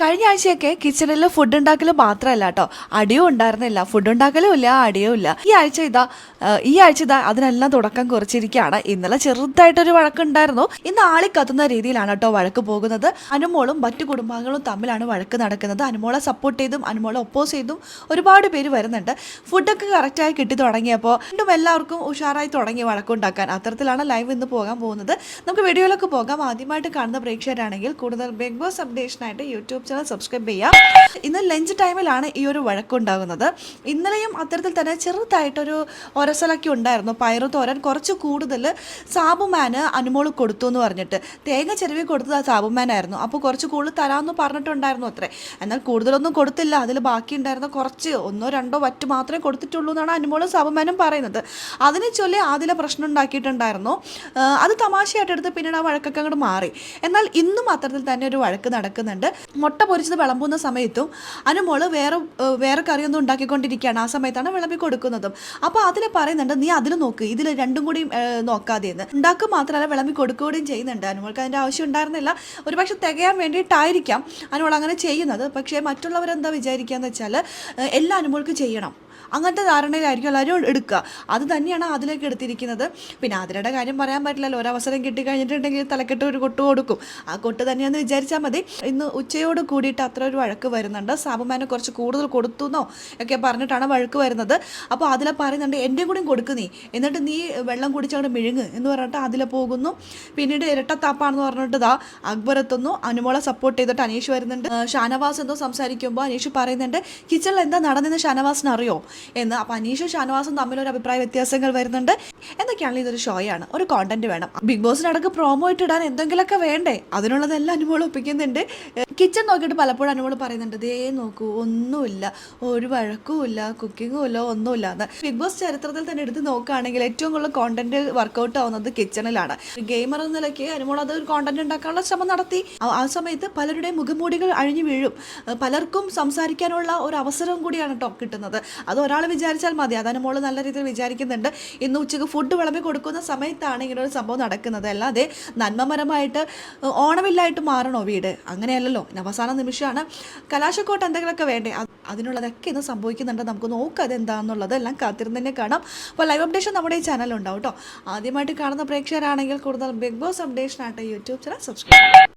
കഴിഞ്ഞ ആഴ്ചയൊക്കെ കിച്ചണിൽ ഫുഡ് ഉണ്ടാക്കൽ മാത്രമല്ല കേട്ടോ, അടിയും ഉണ്ടായിരുന്നില്ല. ഫുഡ് ഉണ്ടാക്കലും ഇല്ല, അടിയും ഇല്ല. ഈ ആഴ്ച ഇതാ അതിനെല്ലാം തുടക്കം കുറിച്ചിരിക്കുകയാണ്. ഇന്നലെ ചെറുതായിട്ടൊരു വഴക്കുണ്ടായിരുന്നു. ഇന്ന് ആളി കത്തുന്ന രീതിയിലാണ് കേട്ടോ വഴക്ക് പോകുന്നത്. അനുമോളും മറ്റു കുടുംബാംഗങ്ങളും തമ്മിലാണ് വഴക്ക് നടക്കുന്നത്. അനുമോളെ സപ്പോർട്ട് ചെയ്തും അനുമോളെ ഒപ്പോസ് ചെയ്തും ഒരുപാട് പേര് വരുന്നുണ്ട്. ഫുഡൊക്കെ കറക്റ്റായി കിട്ടി തുടങ്ങിയപ്പോൾ വീണ്ടും എല്ലാവർക്കും ഉഷാറായി തുടങ്ങി വഴക്കുണ്ടാക്കാൻ. അത്തരത്തിലാണ് ലൈവ് ഇന്ന് പോകാൻ പോകുന്നത്. നമുക്ക് വീഡിയോയിലൊക്കെ പോകാം. ആദ്യമായിട്ട് കാണുന്ന പ്രേക്ഷകരാണെങ്കിൽ കൂടുതൽ ബിഗ് ബോസ് അപ്ഡേഷനായിട്ട് യൂട്യൂബ് ചാനൽ സബ്സ്ക്രൈബ് ചെയ്യാം. ഇന്ന് ലഞ്ച് ടൈമിലാണ് ഈ ഒരു വഴക്കുണ്ടാകുന്നത്. ഇന്നലെയും അത്തരത്തിൽ തന്നെ ചെറുതായിട്ടൊരു ഒരസലൊക്കെ ഉണ്ടായിരുന്നു. പയറ് തോരൻ കുറച്ച് കൂടുതൽ സാബുമാന് അനുമോള് കൊടുത്തു എന്ന് പറഞ്ഞിട്ട് തേങ്ങ ചെരുവി കൊടുത്തത് ആ സാബുമാനായിരുന്നു. അപ്പോൾ കുറച്ച് കൂടുതൽ തരാമെന്ന് പറഞ്ഞിട്ടുണ്ടായിരുന്നു അത്രേ. എന്നാൽ കൂടുതലൊന്നും കൊടുത്തില്ല. അതിൽ ബാക്കി ഉണ്ടായിരുന്ന കുറച്ച് 1-2 വറ്റ് മാത്രമേ കൊടുത്തിട്ടുള്ളൂ എന്നാണ് അനുമോളും സാബുമാനും പറയുന്നത്. അതിനെ ചൊല്ലി ആദ്യം പ്രശ്നം ഉണ്ടാക്കിയിട്ടുണ്ടായിരുന്നു. അത് തമാശയായിട്ട് എടുത്ത് പിന്നീട് ആ വഴക്കൊക്കെ അങ്ങോട്ട് മാറി. എന്നാൽ ഇന്നും അത്തരത്തിൽ തന്നെ ഒരു വഴക്ക് നടക്കുന്നുണ്ട്. മുട്ട പൊരിച്ചത് വിളമ്പുന്ന സമയത്തും അനുമോള് വേറെ കറിയൊന്നും ഉണ്ടാക്കിക്കൊണ്ടിരിക്കുകയാണ്. ആ സമയത്താണ് വിളമ്പി കൊടുക്കുന്നതും. അപ്പോൾ അതിൽ പറയുന്നുണ്ട്, നീ അതിൽ നോക്ക്, ഇതിൽ രണ്ടും കൂടി നോക്കാതെയെന്ന്. ഉണ്ടാക്കുക മാത്രമല്ല വിളമ്പി കൊടുക്കുകയും ചെയ്യുന്നുണ്ട്. അനുമോൾക്ക് അതിൻ്റെ ആവശ്യം ഉണ്ടായിരുന്നില്ല. ഒരുപക്ഷെ തികയാൻ വേണ്ടിയിട്ടായിരിക്കാം അനുമോൾ അങ്ങനെ ചെയ്യുന്നത്. പക്ഷേ മറ്റുള്ളവരെന്താ വിചാരിക്കുക എന്ന് വെച്ചാൽ എല്ലാം അനുമോൾക്ക് ചെയ്യണം, അങ്ങനത്തെ ധാരണയിലായിരിക്കും എല്ലാവരും എടുക്കുക. അത് തന്നെയാണ് അതിലേക്ക് എടുത്തിരിക്കുന്നത്. പിന്നെ അതിരുടെ കാര്യം പറയാൻ പറ്റില്ലല്ലോ. ഒരവസരം കിട്ടിക്കഴിഞ്ഞിട്ടുണ്ടെങ്കിൽ തലക്കെട്ട് ഒരു കൊട്ട് കൊടുക്കും. ആ കൊട്ട് തന്നെയാണെന്ന് വിചാരിച്ചാൽ മതി. ഇന്ന് ഉച്ചയോട് കൂടിയിട്ട് അത്ര ഒരു വഴക്ക് വരുന്നുണ്ട്. സാബുമാനെ കുറച്ച് കൂടുതൽ കൊടുത്തു എന്നോ ഒക്കെ പറഞ്ഞിട്ടാണ് വഴക്ക് വരുന്നത്. അപ്പോൾ അതിലെ പറയുന്നുണ്ട്, എൻ്റെയും കൂടി കൊടുക്കു നീ, എന്നിട്ട് നീ വെള്ളം കുടിച്ചങ്ങോട്ട് മിഴുങ്ങ് എന്ന് പറഞ്ഞിട്ട് അതിലെ പോകുന്നു. പിന്നീട് ഇരട്ടത്താപ്പാണെന്ന് പറഞ്ഞിട്ട് ഇതാ അക്ബർ എത്തുന്നു. അനുമോളെ സപ്പോർട്ട് ചെയ്തിട്ട് അനീഷ് വരുന്നുണ്ട്. ഷാനവാസ് എന്തോ സംസാരിക്കുമ്പോൾ അനീഷ് പറയുന്നുണ്ട്, കിച്ചണിൽ എന്താ നടന്നെന്ന് ഷാനവാസിന് അറിയോ എന്ന്. അപ്പോൾ അനീഷും ഷാനവാസും തമ്മിലൊരു അഭിപ്രായ വ്യത്യാസങ്ങൾ വരുന്നുണ്ട്. എന്തൊക്കെയാണെങ്കിലും ഇതൊരു ഷോയാണ്, ഒരു കോണ്ടന്റ് വേണം. ബിഗ് ബോസിനടക്ക് പ്രൊമോ ഇട്ടിടാൻ എന്തെങ്കിലുമൊക്കെ വേണ്ടേ? അതിനുള്ളതെല്ലാം അനുമോൾ ഒപ്പിക്കുന്നുണ്ട്. കിച്ചൺ നോക്കിയിട്ട് പലപ്പോഴും അനുമോൾ പറയുന്നുണ്ട്, ദേ നോക്കൂ, ഒന്നുമില്ല, ഒരു വഴക്കുമില്ല, കുക്കിങ്ങും ഇല്ല, ഒന്നുമില്ല എന്ന്. ബിഗ് ബോസ് ചരിത്രത്തിൽ തന്നെ എടുത്ത് നോക്കുകയാണെങ്കിൽ ഏറ്റവും കൂടുതൽ കോണ്ടന്റ് വർക്കൗട്ട് ആവുന്നത് കിച്ചണിലാണ്. ഗെയിമർ എന്ന നിലയ്ക്ക് അനുമോൾ അത് കോണ്ടന്റ് ഉണ്ടാക്കാനുള്ള ശ്രമം നടത്തി. ആ സമയത്ത് പലരുടെയും മുഖംമൂടികൾ അഴിഞ്ഞു വീഴും. പലർക്കും സംസാരിക്കാനുള്ള ഒരു അവസരവും കൂടിയാണ് കേട്ടോ കിട്ടുന്നത്. അത് ഒരാൾ വിചാരിച്ചാൽ മതി. അത് അനുമോൾ നല്ല രീതിയിൽ വിചാരിക്കുന്നുണ്ട്. ഇന്ന് ഉച്ചയ്ക്ക് ഫുഡ് വിളമ്പി കൊടുക്കുന്ന സമയത്താണ് ഇങ്ങനെ ഒരു സംഭവം നടക്കുന്നത്. അല്ലാതെ നന്മമരമായിട്ട് ഓണമില്ലായിട്ട് മാറണോ വീട്? അങ്ങനെയല്ലല്ലോ. അവസാന നിമിഷമാണ്. കലാശക്കോട്ട് എന്തെങ്കിലുമൊക്കെ വേണ്ടേ? അതിനുള്ളതൊക്കെ ഇന്ന് സംഭവിക്കുന്നുണ്ട്. നമുക്ക് നോക്കാം അതെന്താണെന്നുള്ളത്. എല്ലാം കാത്തിരുന്ന് തന്നെ കാണാം. അപ്പോൾ ലൈവ് അപ്ഡേഷൻ നമ്മുടെ ഈ ചാനലുണ്ടാവും കേട്ടോ. ആദ്യമായിട്ട് കാണുന്ന പ്രേക്ഷകരാണെങ്കിൽ കൂടുതൽ ബിഗ് ബോസ് അപ്ഡേഷനായിട്ട് യൂട്യൂബ് ചാനൽ സബ്സ്ക്രൈബ് ചെയ്യാം.